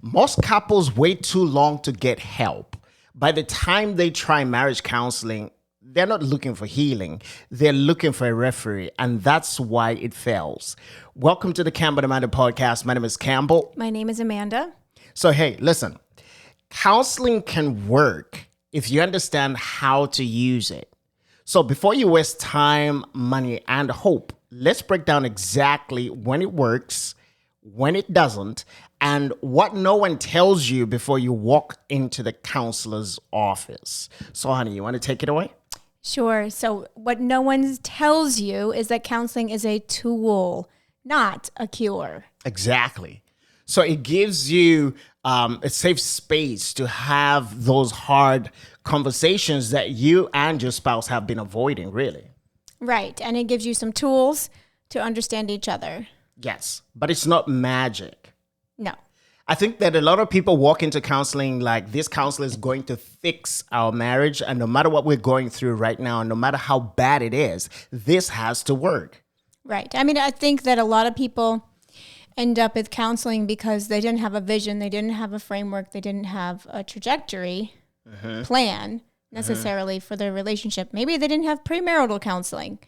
Most couples wait too long to get help. By the time they try marriage counseling, they're not looking for healing. They're looking for a referee, and that's why it fails. Welcome to the Campbell and Amanda podcast. My name is Campbell. My name is Amanda. So, hey, listen, counseling can work if you understand how to use it. So before you waste time, money, and hope, let's break down exactly when it works, when it doesn't, and what no one tells you before you walk into the counselor's office. So, honey, you want to take it away? Sure. So what no one tells you is that counseling is a tool, not a cure. Exactly. So it gives you a safe space to have those hard conversations that you and your spouse have been avoiding, really. Right. And it gives you some tools to understand each other. Yes, but it's not magic. No. I think that a lot of people walk into counseling like this counselor is going to fix our marriage. And no matter what we're going through right now, and no matter how bad it is, this has to work. Right. I mean, I think that a lot of people end up with counseling because they didn't have a vision, they didn't have a framework, they didn't have a trajectory plan necessarily for their relationship. Maybe they didn't have premarital counseling.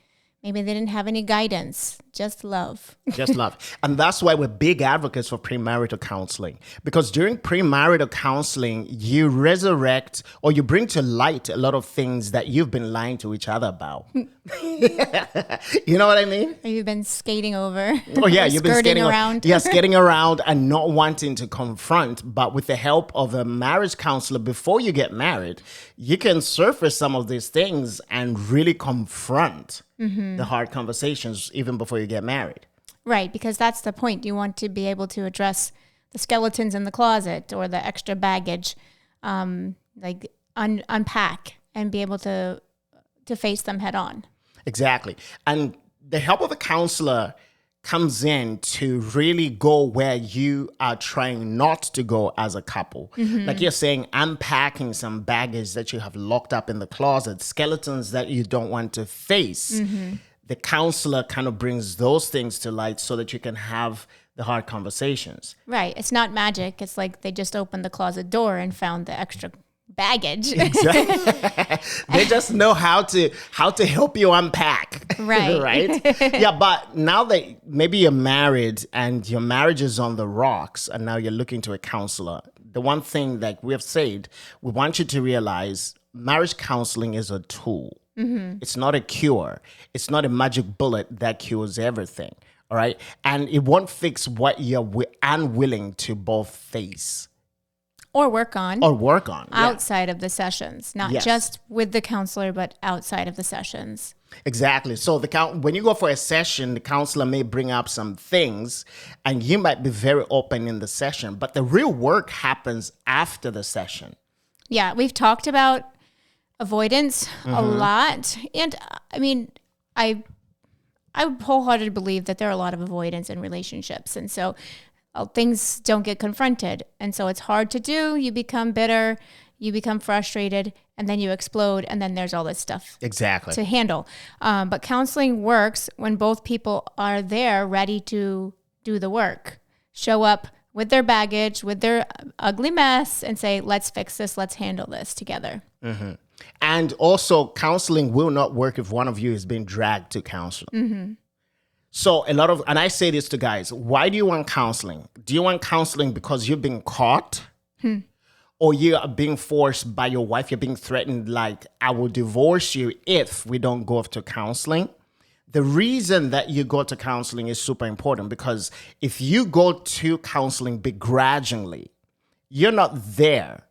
Maybe they didn't have any guidance, just love. Just love. And that's why we're big advocates for premarital counseling. Because during premarital counseling, you resurrect or you bring to light a lot of things that you've been lying to each other about. You know what I mean? Or you've been skating over. Oh, yeah. You've been skating around. Yeah, skating around and not wanting to confront. But with the help of a marriage counselor before you get married, you can surface some of these things and really confront the hard conversations even before you get married. Right, because that's the point. You want to be able to address the skeletons in the closet or the extra baggage, unpack and be able to face them head on. Exactly. And the help of a counselor comes in to really go where you are trying not to go as a couple. Like you're saying, unpacking some baggage that you have locked up in the closet, skeletons that you don't want to face. The counselor kind of brings those things to light so that you can have the hard conversations. Right. It's not magic. It's like they just opened the closet door and found the extra baggage. Exactly. They just know how to help you unpack. Right. Right? Yeah, but now that maybe you're married and your marriage is on the rocks and now you're looking to a counselor, the one thing that we have said, we want you to realize marriage counseling is a tool. It's not a cure. It's not a magic bullet that cures everything. All right? And it won't fix what you're unwilling to both face. Or work on. Outside of the sessions. Not just with the counselor, but outside of the sessions. Exactly. So when you go for a session, the counselor may bring up some things and you might be very open in the session, but the real work happens after the session. Yeah, we've talked about avoidance a lot. And I mean, I wholeheartedly believe that there are a lot of avoidance in relationships. And so things don't get confronted. And so it's hard to do. You become bitter, you become frustrated, and then you explode. And then there's all this stuff to handle. But counseling works when both people are there ready to do the work, show up with their baggage, with their ugly mess and say, let's fix this. Let's handle this together. And also counseling will not work if one of you is being dragged to counseling. So and I say this to guys, why do you want counseling? Do you want counseling because you've been caught? Or you are being forced by your wife, you're being threatened like, I will divorce you if we don't go to counseling? The reason that you go to counseling is super important because if you go to counseling begrudgingly, you're not there.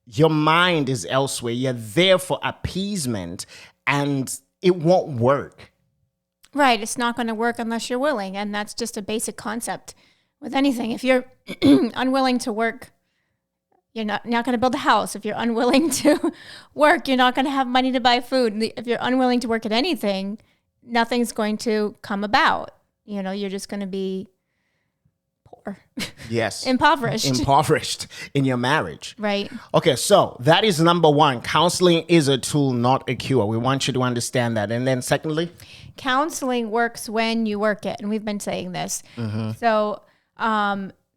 Your mind is elsewhere. You're there for appeasement and it won't work. Right. It's not going to work unless you're willing. And that's just a basic concept with anything. If you're unwilling to work, you're not going to build a house. If you're unwilling to work, you're not going to have money to buy food. If you're unwilling to work at anything, nothing's going to come about. You know, you're just going to be poor. Yes. Impoverished in your marriage. Right. Okay, so that is number one. Counseling is a tool, not a cure. We want you to understand that. And then secondly? Counseling works when you work it. And we've been saying this. So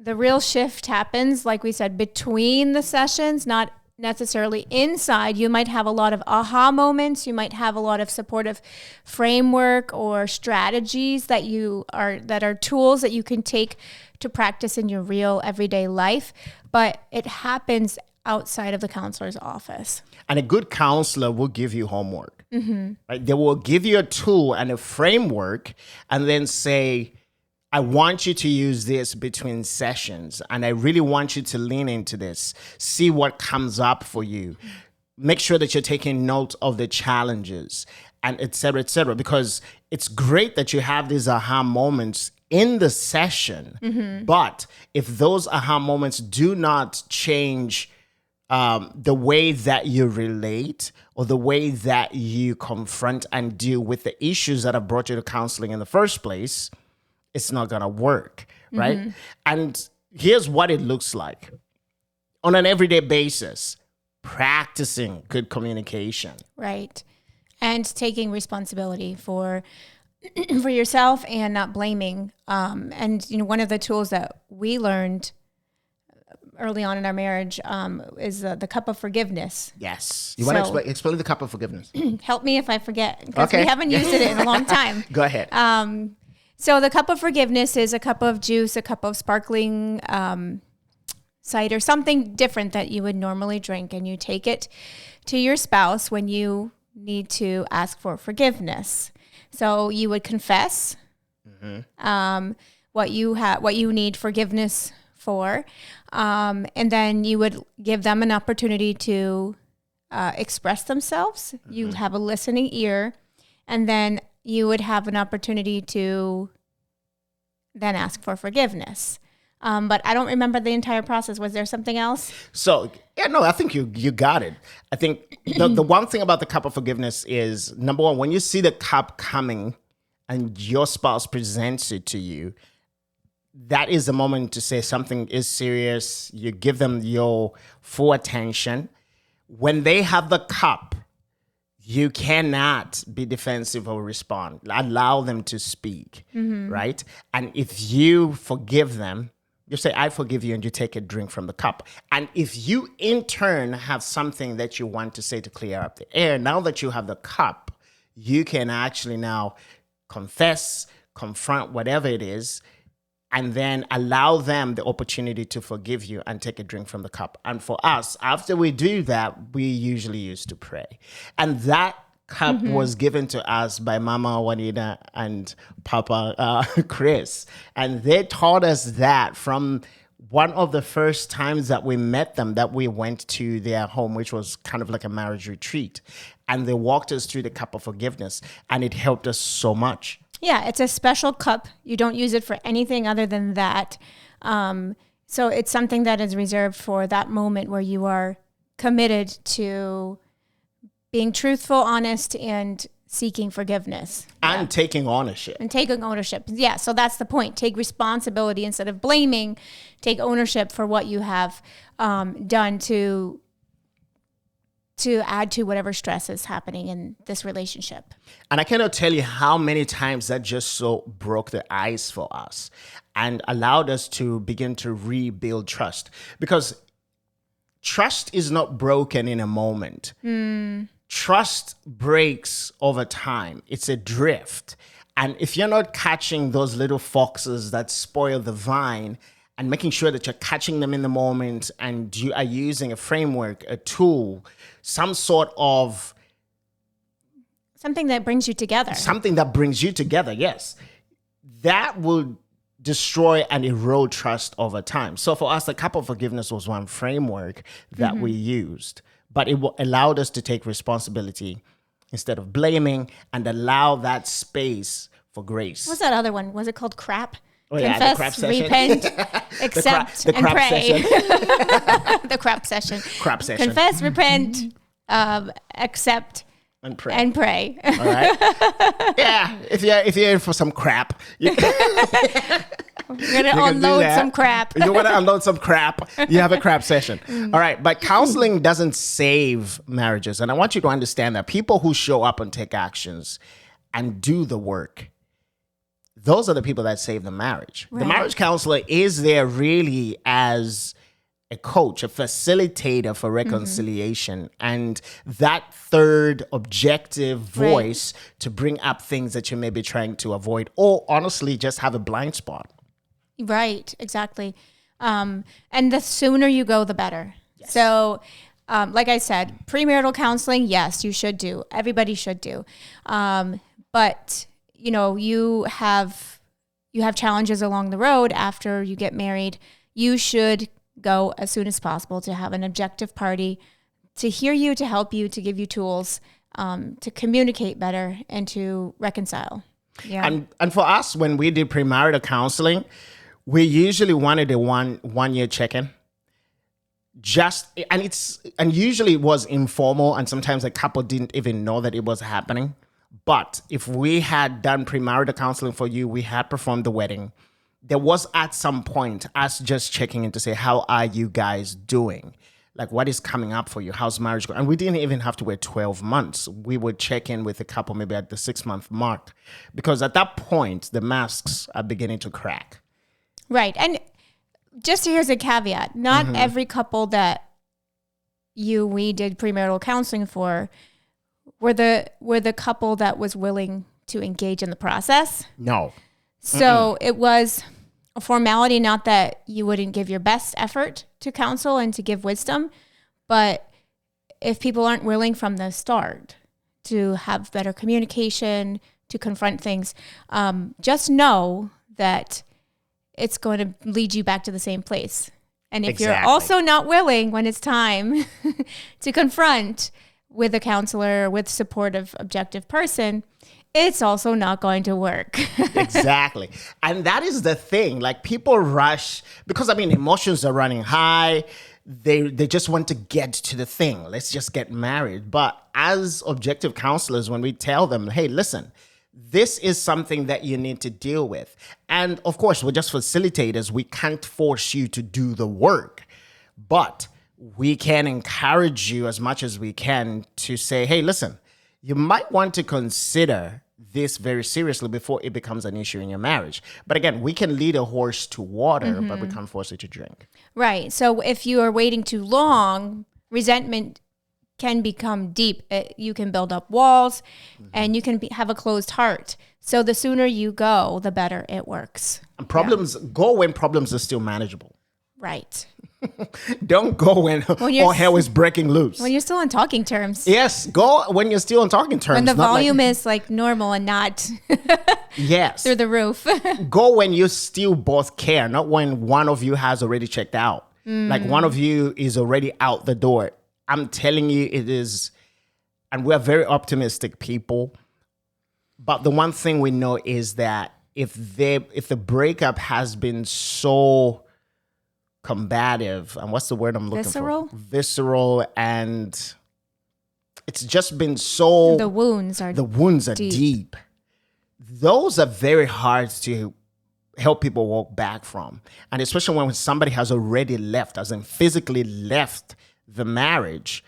the real shift happens, like we said, between the sessions, not necessarily inside. You might have a lot of aha moments. You might have a lot of supportive framework or strategies that are tools that you can take to practice in your real everyday life. But it happens outside of the counselor's office. And a good counselor will give you homework. Right? They will give you a tool and a framework and then say, I want you to use this between sessions, and I really want you to lean into this. See what comes up for you. Make sure that you're taking note of the challenges, and et cetera, because it's great that you have these aha moments in the session. But if those aha moments do not change the way that you relate or the way that you confront and deal with the issues that have brought you to counseling in the first place, it's not going to work, right? And here's what it looks like. On an everyday basis, practicing good communication. Right. And taking responsibility for yourself and not blaming. And, one of the tools that we learned early on in our marriage is the cup of forgiveness. Yes. You want to explain the cup of forgiveness? Help me if I forget, because we haven't used it in a long time. Go ahead. So the cup of forgiveness is a cup of juice, a cup of sparkling cider, something different that you would normally drink, and you take it to your spouse when you need to ask for forgiveness. So you would confess what you need forgiveness for, and then you would give them an opportunity to express themselves. You have a listening ear, and then you would have an opportunity to then ask for forgiveness. But I don't remember the entire process. Was there something else? So, I think you got it. I think the one thing about the cup of forgiveness is, number one, when you see the cup coming and your spouse presents it to you, that is the moment to say something is serious. You give them your full attention. When they have the cup, you cannot be defensive or respond. Allow them to speak, right? And if you forgive them, you say, I forgive you, and you take a drink from the cup. And if you, in turn, have something that you want to say to clear up the air, now that you have the cup, you can actually now confess, confront whatever it is, and then allow them the opportunity to forgive you and take a drink from the cup. And for us, after we do that, we usually used to pray. And that cup was given to us by Mama Juanita and Papa Chris. And they taught us that from one of the first times that we met them, that we went to their home, which was kind of like a marriage retreat. And they walked us through the cup of forgiveness, and it helped us so much. Yeah, it's a special cup. You don't use it for anything other than that. So it's something that is reserved for that moment where you are committed to being truthful, honest, and seeking forgiveness. And taking ownership. And taking ownership. Yeah, so that's the point. Take responsibility instead of blaming. Take ownership for what you have done to add to whatever stress is happening in this relationship. And I cannot tell you how many times that just so broke the ice for us and allowed us to begin to rebuild trust. Because trust is not broken in a moment. Trust breaks over time. It's a drift. And if you're not catching those little foxes that spoil the vine, and making sure that you're catching them in the moment, and you are using a framework, a tool, some sort of... Something that brings you together. Something that brings you together, yes. That will destroy and erode trust over time. So for us, the cup of forgiveness was one framework that we used, but it allowed us to take responsibility instead of blaming, and allow that space for grace. What's that other one? Was it called crap? Oh, yeah, confess, repent, accept, and pray. The crap session. Crap session. Confess, repent, accept, and pray. And pray. All right. Yeah, if you're in for some crap, you're gonna unload some crap. You want to unload some crap. You have a crap session. All right, but counseling doesn't save marriages, and I want you to understand that people who show up and take actions and do the work, those are the people that save the marriage. Right. The marriage counselor is there really as a coach, a facilitator for reconciliation, and that third objective voice to bring up things that you may be trying to avoid, or honestly just have a blind spot. Right, exactly. And the sooner you go, the better. Yes. So, like I said, premarital counseling, yes, you should do. Everybody should do. But you have challenges along the road after you get married. You should go as soon as possible to have an objective party to hear you, to help you, to give you tools to communicate better and to reconcile. Yeah. And for us, when we did premarital counseling, we usually wanted a one year check-in. And usually it was informal, and sometimes the couple didn't even know that it was happening. But if we had done premarital counseling for you, we had performed the wedding, there was at some point us just checking in to say, how are you guys doing? Like, what is coming up for you? How's marriage going? And we didn't even have to wait 12 months. We would check in with the couple maybe at the 6-month mark, because at that point, the masks are beginning to crack. Right. And just here's a caveat. Not every couple that we did premarital counseling for were the couple that was willing to engage in the process. No. So it was a formality, not that you wouldn't give your best effort to counsel and to give wisdom, but if people aren't willing from the start to have better communication, to confront things, just know that it's going to lead you back to the same place. And if you're also not willing when it's time to confront with a counselor, with supportive, objective person, it's also not going to work. Exactly. And that is the thing. Like, people rush because, emotions are running high. They just want to get to the thing. Let's just get married. But as objective counselors, when we tell them, hey, listen, this is something that you need to deal with. And of course, we're just facilitators. We can't force you to do the work. But we can encourage you as much as we can to say, hey, listen, you might want to consider this very seriously before it becomes an issue in your marriage. But again, we can lead a horse to water, but we can't force it to drink. Right. So if you are waiting too long, resentment can become deep. You can build up walls and you can have a closed heart. So the sooner you go, the better it works. And problems go when problems are still manageable. Right. Don't go when all hell is breaking loose. When you're still on talking terms. Yes, go when you're still on talking terms. When the volume is like normal and not yes through the roof. Go when you still both care, not when one of you has already checked out. Like, one of you is already out the door. I'm telling you, it is, and we're very optimistic people. But the one thing we know is that if the breakup has been so combative, and what's the word I'm looking for? Visceral, and it's just been so... The wounds are deep. Those are very hard to help people walk back from. And especially when somebody has already left, as in physically left the marriage,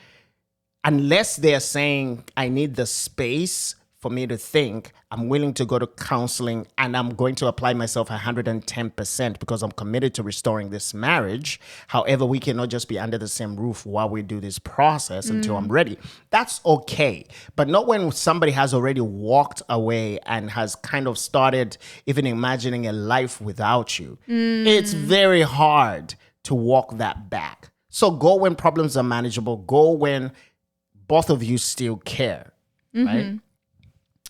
unless they're saying, I need the space for me to think, I'm willing to go to counseling and I'm going to apply myself 110% because I'm committed to restoring this marriage. However, we cannot just be under the same roof while we do this process until I'm ready. That's okay. But not when somebody has already walked away and has kind of started even imagining a life without you. It's very hard to walk that back. So go when problems are manageable. Go when both of you still care, right?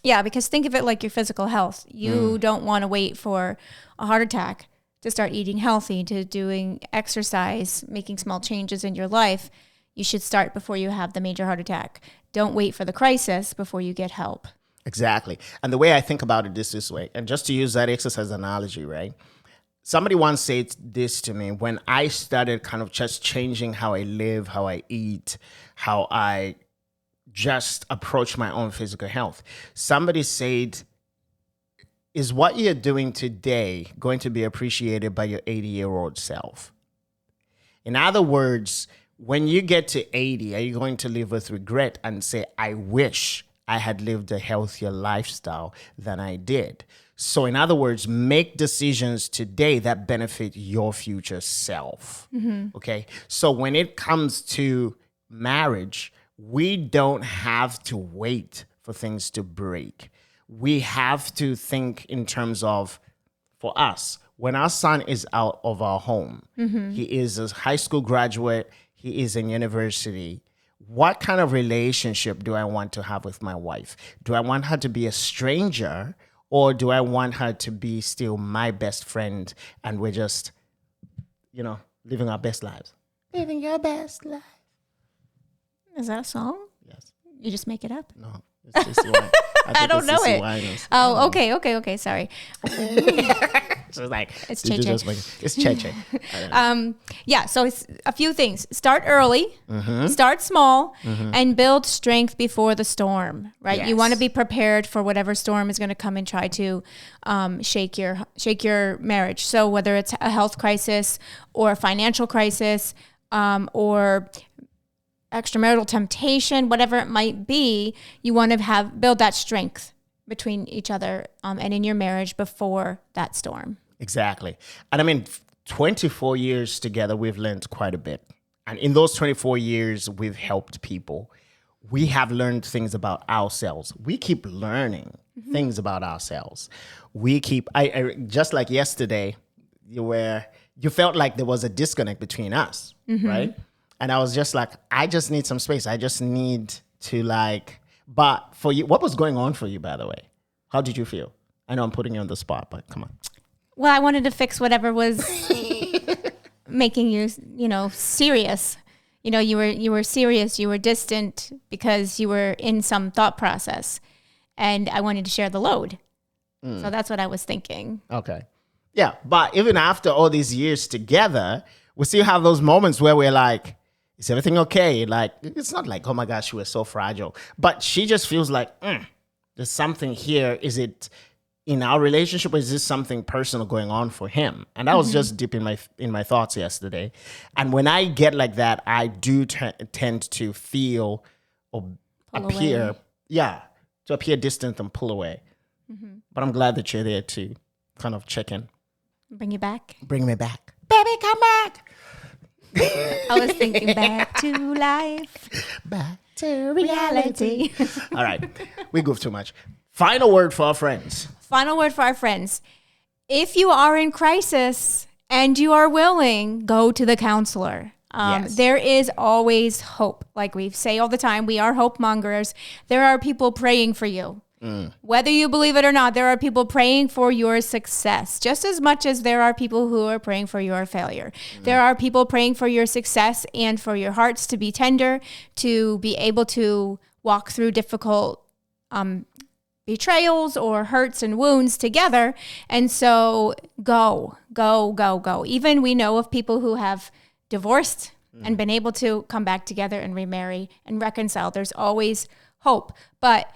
Yeah, because think of it like your physical health. You don't want to wait for a heart attack to start eating healthy, to doing exercise, making small changes in your life. You should start before you have the major heart attack. Don't wait for the crisis before you get help. Exactly. And the way I think about it is this way, and just to use that exercise analogy, right? Somebody once said this to me when I started kind of just changing how I live, how I eat, how I just approach my own physical health. Somebody said, is what you're doing today going to be appreciated by your 80-year-old self? In other words, when you get to 80, are you going to live with regret and say, I wish I had lived a healthier lifestyle than I did. So, in other words, make decisions today that benefit your future self. Okay. So, when it comes to marriage, we don't have to wait for things to break. We have to think in terms of, for us, when our son is out of our home, he is a high school graduate, he is in university. What kind of relationship do I want to have with my wife? Do I want her to be a stranger, or do I want her to be still my best friend and we're just, living our best lives? Living your best life. Is that a song? Yes. You just make it up? No. It's just wine. I don't know it. Oh, okay. Sorry. So it's like, It's did you Che-Che. just make it? It's Che-Che. Yeah, so it's a few things. Start early, start small, and build strength before the storm, right? You Yes. want to be prepared for whatever storm is going to come and try to shake your marriage. So whether it's a health crisis or a financial crisis or extramarital temptation, whatever it might be, you want to build that strength between each other and in your marriage before that storm. Exactly. And I mean, 24 years together, we've learned quite a bit. And in those 24 years, we've helped people. We have learned things about ourselves. We keep learning things about ourselves. I just like yesterday, you felt like there was a disconnect between us, right? And I was just like, I just need some space. I just need to but for you, what was going on for you, by the way? How did you feel? I know I'm putting you on the spot, but come on. Well, I wanted to fix whatever was making you, serious. You were serious, you were distant because you were in some thought process, and I wanted to share the load. So that's what I was thinking. Okay. Yeah, but even after all these years together, we still have those moments where we're like, is everything okay? Like, it's not like, oh my gosh, she was so fragile. But she just feels like, there's something here. Is it in our relationship, or is this something personal going on for him? And I was just deep in my thoughts yesterday. And when I get like that, I do tend to feel or appear distant and pull away. But I'm glad that you're there to kind of check in. Bring you back. Bring me back. Baby, come back. I was thinking back to life. Back to reality. All right. We goof too much. Final word for our friends. Final word for our friends. If you are in crisis and you are willing, go to the counselor. Yes. There is always hope. Like we say all the time, we are hope mongers. There are people praying for you. Whether you believe it or not, there are people praying for your success just as much as there are people who are praying for your failure. There are people praying for your success and for your hearts to be tender, to be able to walk through difficult betrayals or hurts and wounds together. And so go. Even we know of people who have divorced and been able to come back together and remarry and reconcile. There's always hope. But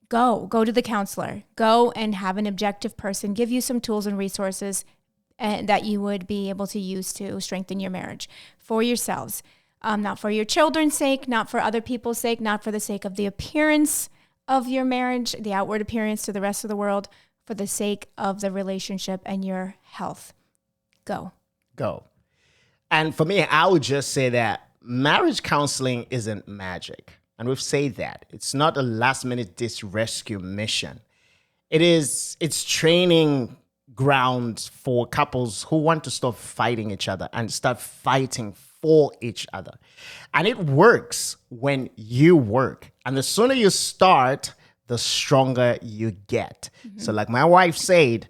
go to the counselor. Go and have an objective person give you some tools and resources that you would be able to use to strengthen your marriage for yourselves. Not for your children's sake, not for other people's sake, not for the sake of the appearance of your marriage, the outward appearance to the rest of the world, for the sake of the relationship and your health. Go. And for me, I would just say that marriage counseling isn't magic. And we've said that. It's not a last-minute rescue mission. It's training ground for couples who want to stop fighting each other and start fighting for each other. And it works when you work. And the sooner you start, the stronger you get. So like my wife said,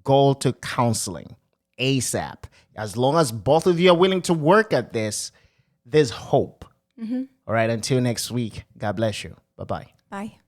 go to counseling ASAP. As long as both of you are willing to work at this, there's hope. All right, until next week, God bless you. Bye-bye. Bye.